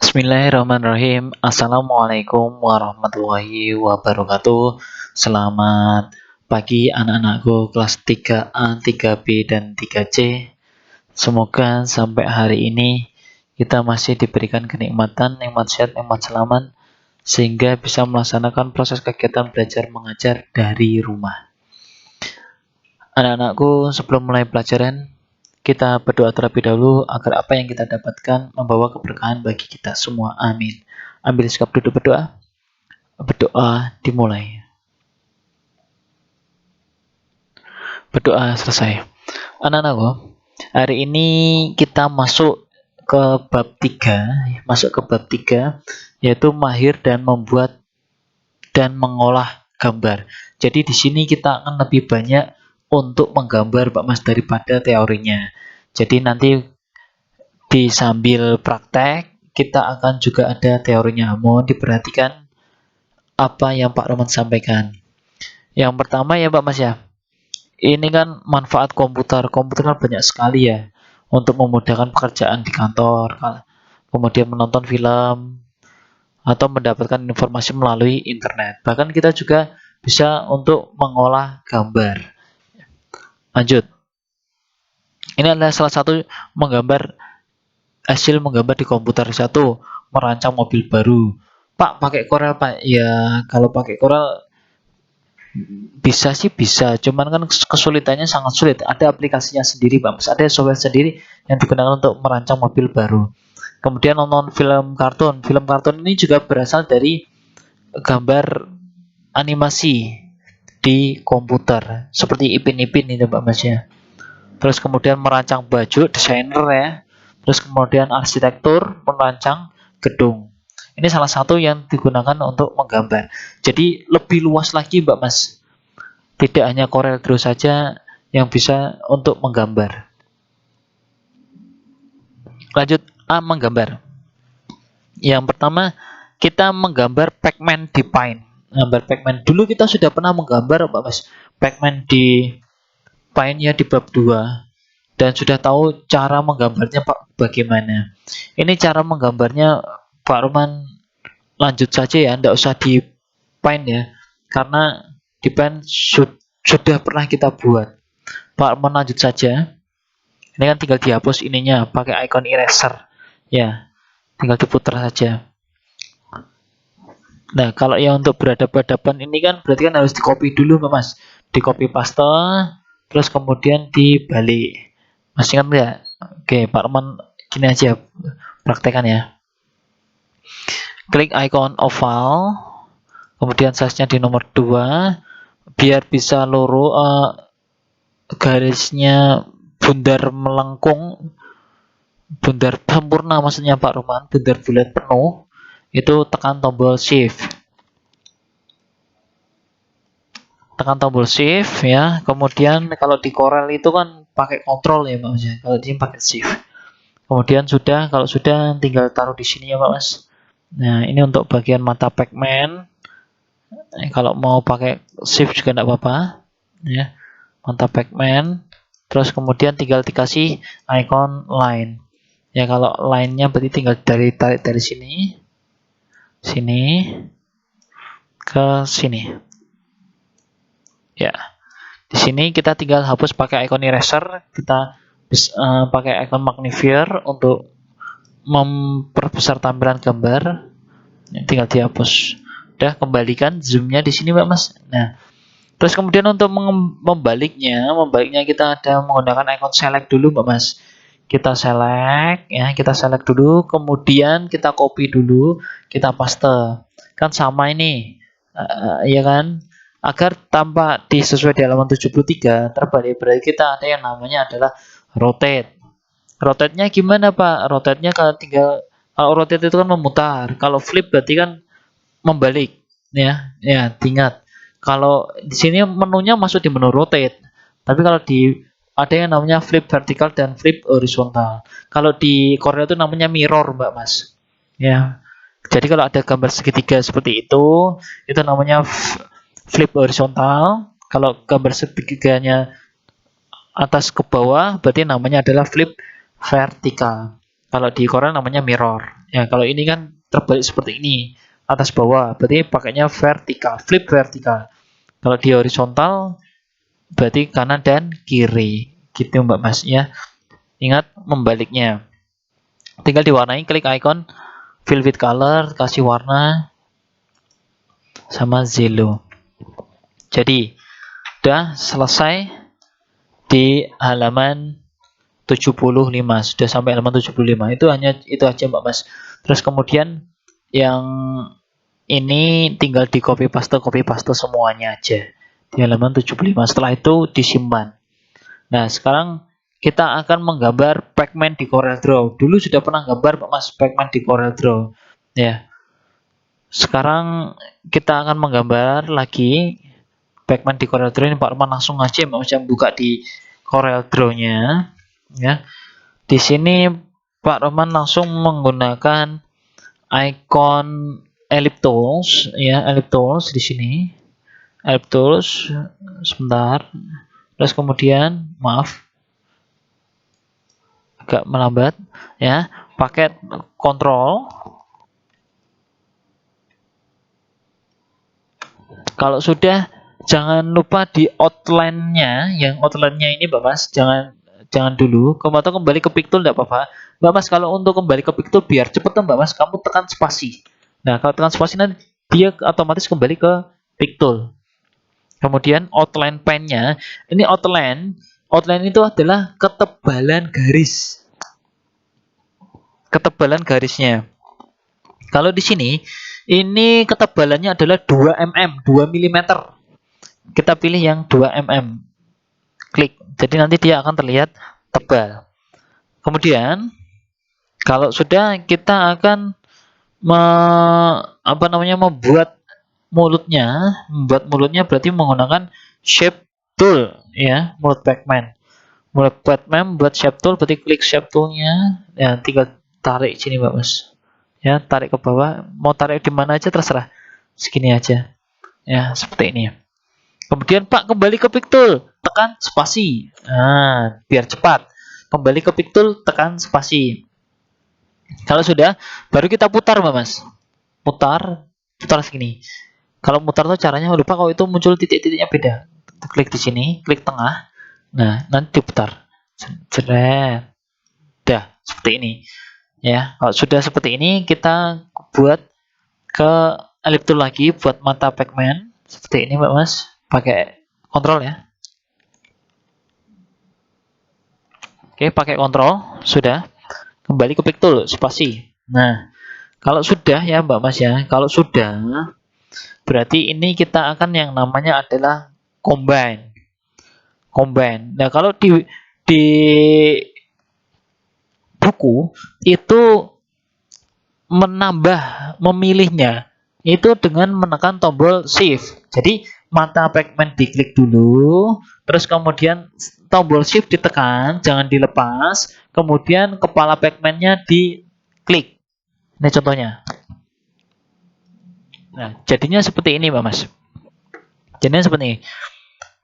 Bismillahirrahmanirrahim. Assalamualaikum warahmatullahi wabarakatuh. Selamat pagi anak-anakku kelas 3A, 3B, dan 3C. Semoga sampai hari ini kita masih diberikan kenikmatan, nikmat sehat, nikmat selamat, sehingga bisa melaksanakan proses kegiatan belajar mengajar dari rumah. Anak-anakku, sebelum mulai pelajaran, kita berdoa terlebih dahulu agar apa yang kita dapatkan membawa keberkahan bagi kita semua. Amin. Ambil sikap duduk berdoa. Berdoa dimulai. Berdoa selesai. Anak-anakku, hari ini kita masuk ke bab 3, yaitu mahir dan membuat dan mengolah gambar. Jadi di sini kita akan lebih banyak untuk menggambar Pak Mas daripada teorinya. Jadi nanti di sambil praktek kita akan juga ada teorinya. Mohon diperhatikan apa yang Pak Roman sampaikan. Yang pertama ya Pak Mas ya, ini kan manfaat komputer. Komputer kan banyak sekali ya untuk memudahkan pekerjaan di kantor, kemudian menonton film, atau mendapatkan informasi melalui internet. Bahkan kita juga bisa untuk mengolah gambar. Lanjut. Ini adalah salah satu hasil menggambar di komputer. Satu, merancang mobil baru. Pak, pakai Corel Pak? Ya, kalau pakai Corel bisa sih bisa, cuman kan kesulitannya sangat sulit. Ada aplikasinya sendiri Pak, ada software sendiri yang digunakan untuk merancang mobil baru. Kemudian nonton film kartun. Film kartun ini juga berasal dari gambar animasi di komputer seperti Ipin-Ipin itu Pak Mas ya. Terus kemudian merancang baju, desainer ya. Terus kemudian arsitektur, merancang gedung. Ini salah satu yang digunakan untuk menggambar. Jadi lebih luas lagi Mbak Mas. Tidak hanya Corel Draw saja yang bisa untuk menggambar. Lanjut A, menggambar. Yang pertama, kita menggambar Pac-Man di Paint. Gambar Pac-Man. Dulu kita sudah pernah menggambar Pak Mas, Pac-Man di Paint ya di bab 2. Dan sudah tahu cara menggambarnya Pak bagaimana. Ini cara menggambarnya Pak Roman lanjut saja ya, tidak usah di Paint ya. Karena di Paint sudah pernah kita buat. Pak Roman lanjut saja. Ini kan tinggal dihapus ininya pakai icon eraser. Ya, tinggal diputar saja. Nah, kalau yang untuk berhadapan-hadapan ini kan berarti kan harus di-copy dulu Pak Mas. Di-copy paste, terus kemudian dibalik. Masih ingat nggak? Oke, Pak Roman gini aja praktekan ya. Klik icon oval, kemudian size-nya di nomor 2, biar bisa garisnya bundar melengkung, bundar sempurna maksudnya Pak Roman, bundar bulat penuh. Itu tekan tombol shift. Tekan tombol shift ya. Kemudian kalau di Corel itu kan pakai kontrol ya Pak Mas. Kalau di sini pakai shift. Kemudian kalau sudah tinggal taruh di sini ya Pak Mas. Nah, ini untuk bagian mata Pac-Man. Kalau mau pakai shift juga tidak apa-apa ya. Mata Pac-Man. Terus kemudian tinggal dikasih icon line. Ya, kalau line-nya berarti tinggal tarik dari sini ke sini. Ya. Di sini kita tinggal hapus pakai icon eraser, kita pakai icon magnifier untuk memperbesar tampilan gambar. Tinggal dihapus. Udah, kembalikan zoom-nya di sini Pak Mas. Nah, terus kemudian untuk membaliknya kita ada menggunakan icon select dulu Pak Mas. Kita select ya, kita select dulu, kemudian kita copy dulu, kita paste. Kan sama ini. Ya kan? Agar tampak sesuai di halaman 73 terbalik, berarti kita ada yang namanya adalah rotate. Rotate-nya gimana Pak? Rotate-nya kalau rotate itu kan memutar. Kalau flip berarti kan membalik ya. Ya, ingat. Kalau di sini menunya masuk di menu rotate. Tapi kalau ada yang namanya flip vertikal dan flip horizontal. Kalau di Corel itu namanya mirror, Mbak Mas. Ya. Jadi kalau ada gambar segitiga seperti itu namanya flip horizontal. Kalau gambar setiganya atas ke bawah berarti namanya adalah flip vertikal. Kalau di Corel namanya mirror. Ya, kalau ini kan terbalik seperti ini, atas bawah. Berarti pakainya vertikal, flip vertikal. Kalau di horizontal berarti kanan dan kiri. Gitu Mbak Mas ya. Ingat membaliknya. Tinggal diwarnai, klik icon fill with color, kasih warna sama Zelo. Jadi, udah selesai di halaman 75. Sudah sampai halaman 75. Itu hanya itu aja Mbak Mas. Terus kemudian yang ini tinggal di copy paste semuanya aja di halaman 75. Setelah itu disimpan. Nah, sekarang kita akan menggambar pacman di CorelDRAW. Dulu sudah pernah gambar Pak Mas pacman di CorelDRAW. Ya. Sekarang kita akan menggambar lagi pacman di CorelDRAW. Ini Pak Roman langsung aja Mbak Mas yang buka di CorelDRAW-nya. Ya. Di sini Pak Roman langsung menggunakan icon Ellipse Tools, ya, Ellipse Tools di sini. Ellipse Tools, sebentar. Terus kemudian, maaf, agak melambat, ya. Pakai Control. Kalau sudah, jangan lupa di outline-nya, yang outline-nya ini, Mbak Mas, jangan dulu. Atau kembali ke Pictool tidak apa-apa. Mbak Mas, kalau untuk kembali ke Pictool biar cepet Mbak Mas, kamu tekan spasi. Nah, kalau tekan spasi nanti dia otomatis kembali ke Pictool. Kemudian outline pen-nya, ini outline itu adalah ketebalan garis. Ketebalan garisnya. Kalau di sini, ini ketebalannya adalah 2 mm, 2 mm. Kita pilih yang 2 mm. Klik. Jadi nanti dia akan terlihat tebal. Kemudian, kalau sudah kita akan membuat mulutnya berarti menggunakan shape tool ya, mulut pacman buat shape tool berarti klik shape toolnya ya, tinggal tarik sini Mbak Mas ya, tarik ke bawah, mau tarik di mana aja terserah, segini aja ya, seperti ini. Kemudian Pak kembali ke pick tool, tekan spasi, nah biar cepat kembali ke pick tool, tekan spasi. Kalau sudah baru kita putar Mbak Mas, putar segini. Kalau mutar tuh caranya lupa, kalau itu muncul titik-titiknya beda. Klik di sini, klik tengah. Nah, nanti diputar. Jeret. Dah, seperti ini. Ya, kalau sudah seperti ini, kita buat ke ellipse tool lagi buat mata pacman. Seperti ini, Mbak Mas. Pakai kontrol ya. Oke, pakai kontrol. Sudah. Kembali ke pick tool, spasi. Nah, kalau sudah ya, Mbak Mas ya. Kalau sudah, berarti ini kita akan yang namanya adalah combine. Nah, kalau di buku itu memilihnya itu dengan menekan tombol shift. Jadi mata pacman diklik dulu, terus kemudian tombol shift ditekan, jangan dilepas, kemudian kepala pacman-nya diklik. Ini contohnya. Nah, jadinya seperti ini, Mbak Mas. Jadinya seperti ini.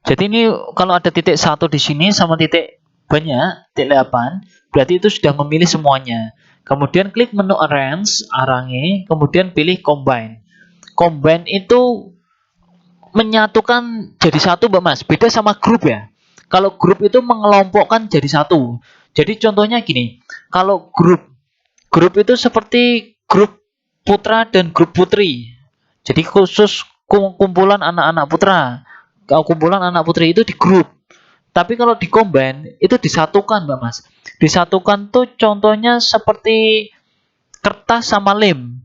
Jadi ini kalau ada titik 1 di sini sama titik banyak, titik 8, berarti itu sudah memilih semuanya. Kemudian klik menu arrange, kemudian pilih combine. Combine itu menyatukan jadi satu, Mbak Mas. Beda sama grup ya. Kalau grup itu mengelompokkan jadi satu. Jadi contohnya gini, kalau grup itu seperti grup putra dan grup putri. Jadi khusus kumpulan anak-anak putra. Kalau kumpulan anak putri itu di grup. Tapi kalau di combine itu disatukan, Mbak Mas. Disatukan tuh contohnya seperti kertas sama lem.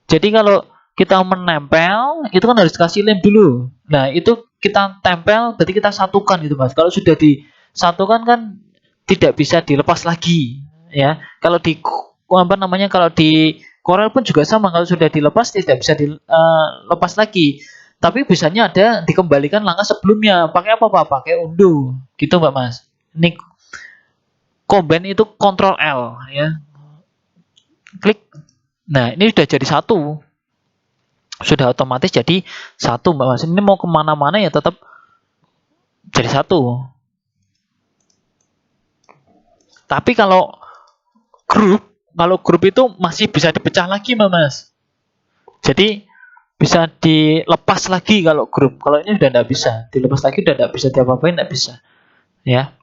Jadi kalau kita menempel, itu kan harus kasih lem dulu. Nah, itu kita tempel, berarti kita satukan gitu, Mas. Kalau sudah disatukan kan tidak bisa dilepas lagi, ya. Kalau di kalau di Corel pun juga sama, kalau sudah dilepas tidak bisa dilepas lagi. Tapi biasanya ada dikembalikan langkah sebelumnya. Pakai apa Pak? Pakai undo. Gitu Mbak Mas. Ini combine itu Ctrl L ya. Klik. Nah, ini sudah jadi satu. Sudah otomatis jadi satu Mbak Mas. Ini mau kemana-mana ya tetap jadi satu. Tapi kalau grup, kalau grup itu masih bisa dipecah lagi, Mas. Jadi bisa dilepas lagi kalau grup. Kalau ini udah nggak bisa, dilepas lagi udah nggak bisa diapa-apain, nggak bisa. Ya,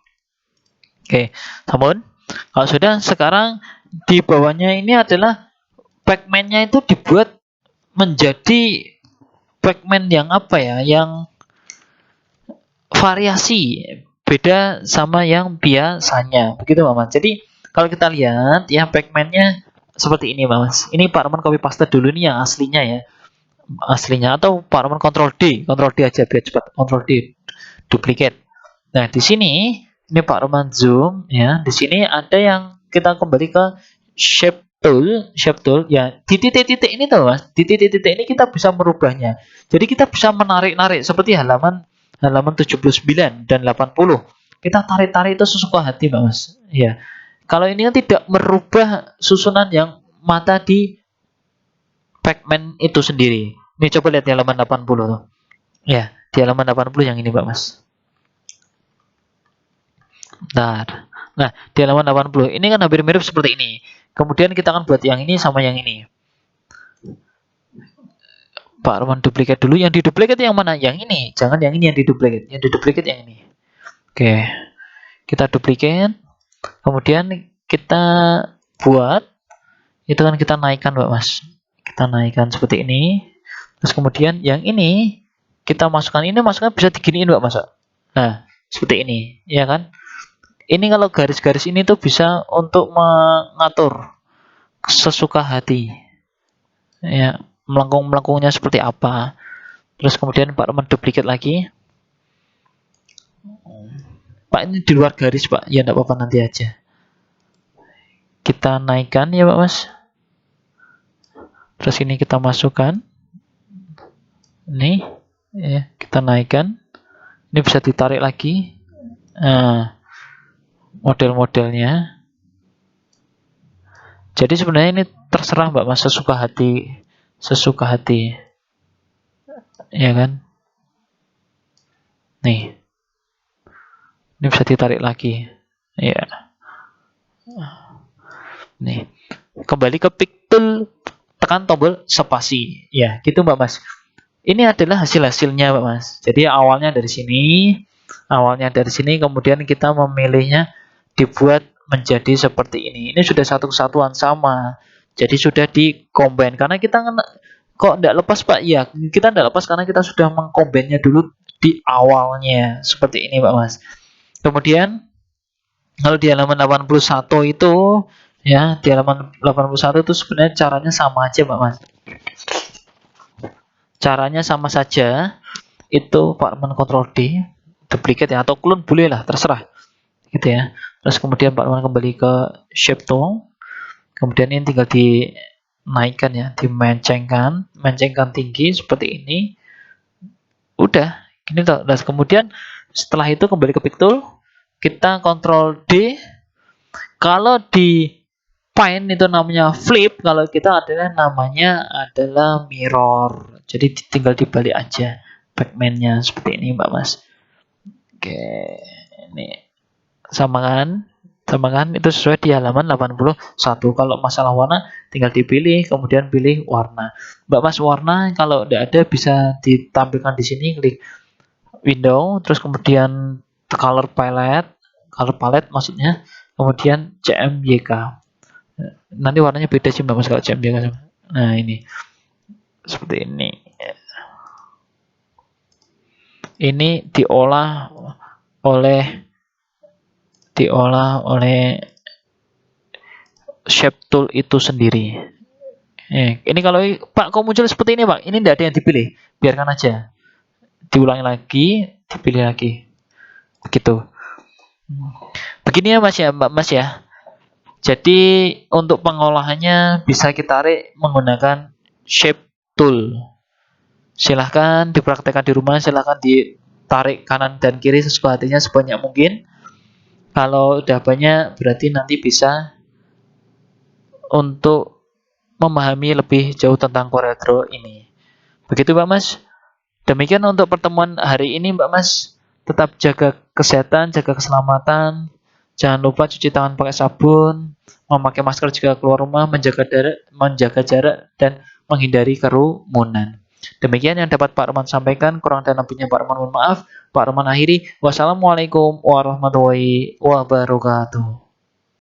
oke. Namun kalau sudah, sekarang di bawahnya ini adalah pacman-nya itu dibuat menjadi pacman yang apa ya? Yang variasi, beda sama yang biasanya. Begitu, Mas. Jadi kalau kita lihat ya, pacman-nya seperti ini, Mas. Ini Pak Roman copy paste dulu nih yang aslinya ya. Aslinya, atau Pak Roman Ctrl D aja biar cepat. Ctrl D, duplicate. Nah, di sini ini Pak Roman zoom ya. Di sini ada yang kita kembali ke shape tool ya. Di titik-titik ini tuh, Mas. Di titik-titik ini kita bisa merubahnya. Jadi kita bisa menarik-narik seperti halaman 79 dan 80. Kita tarik-tarik itu sesuka hati, Mas. Ya. Kalau ini kan tidak merubah susunan yang mata di pacman itu sendiri. Ini coba lihat di halaman 80 tuh. Ya, di halaman 80 yang ini, Mas. Bentar. Nah, di halaman 80 ini kan hampir mirip seperti ini. Kemudian kita akan buat yang ini sama yang ini. Pak Roman duplicate dulu. Yang diduplicate yang mana? Yang ini. Jangan yang ini yang diduplicate. Yang diduplicate yang ini. Oke. Kita duplicate. Kemudian kita buat. Itu kan kita naikkan, Pak Mas. Kita naikkan seperti ini. Terus kemudian yang ini kita masukkan. Ini masukkan bisa diginiin, Pak Mas. Nah, seperti ini. Ya kan? Ini kalau garis-garis ini tuh bisa untuk mengatur sesuka hati. Ya, melengkung-melengkungnya seperti apa. Terus kemudian Pak Roman duplicate lagi. Pak, ini di luar garis, Pak. Ya, enggak apa-apa, nanti aja. Kita naikkan ya, Pak Mas. Terus ini kita masukkan. Nih, ya, kita naikkan. Ini bisa ditarik lagi. Nah, model-modelnya. Jadi sebenarnya ini terserah, Mbak Mas, sesuka hati. Sesuka hati. Ya kan? Nih. Ini bisa ditarik lagi. Ya. Nih. Kembali ke pick tool, tekan tombol spasi. Ya, gitu Mbak Mas. Ini adalah hasil-hasilnya, Mbak Mas. Jadi awalnya dari sini, kemudian kita memilihnya dibuat menjadi seperti ini. Ini sudah satu kesatuan sama. Jadi sudah di-combine. Karena kita kok tidak lepas, Pak? Ya, kita tidak lepas karena kita sudah mengcombine-nya dulu di awalnya. Seperti ini, Pak Mas. Kemudian kalau di halaman 81 itu ya, di halaman 81 itu sebenarnya caranya sama aja, Pak Mas. Caranya sama saja. Itu Pak Roman Ctrl D, duplicate ya, atau clone boleh lah, terserah. Gitu ya. Terus kemudian Pak Roman kembali ke shape tool. Kemudian ini tinggal dinaikkan ya, dimencengkan, tinggi seperti ini. Udah, gini toh. Dan kemudian setelah itu kembali ke pick tool, kita Ctrl D. Kalau di Paint itu namanya flip, kalau kita namanya adalah mirror. Jadi tinggal dibalik aja pacman-nya seperti ini, Mbak Mas. Oke, ini sama kan? Sama kan? Itu sesuai di halaman 81. Kalau masalah warna tinggal dipilih, kemudian pilih warna. Mbak Mas, warna kalau tidak ada bisa ditampilkan di sini, klik window, terus kemudian color palette maksudnya, kemudian CMYK. Nanti warnanya beda sih Mbak Mas kalau CMYK. Nah, ini seperti ini. Ini diolah oleh shape tool itu sendiri. Ini kalau Pak kok muncul seperti ini, Pak? Ini tidak ada yang dipilih, biarkan aja. Diulangi lagi, dipilih lagi. Begitu. Begini ya Mas ya, Mbak Mas ya. Jadi untuk pengolahannya bisa kita tarik menggunakan shape tool. Silahkan dipraktekkan di rumah, silahkan ditarik kanan dan kiri sesuai hatinya sebanyak mungkin. Kalau udah banyak berarti nanti bisa untuk memahami lebih jauh tentang CorelDRAW ini. Begitu Mbak Mas. Demikian untuk pertemuan hari ini Mbak Mas. Tetap jaga kesehatan, jaga keselamatan. Jangan lupa cuci tangan pakai sabun. memakai masker jika keluar rumah, menjaga jarak, dan menghindari kerumunan. Demikian yang dapat Pak Arman sampaikan. Kurang dan lebihnya Pak Arman mohon maaf. Pak Arman akhiri. Wassalamualaikum warahmatullahi wabarakatuh.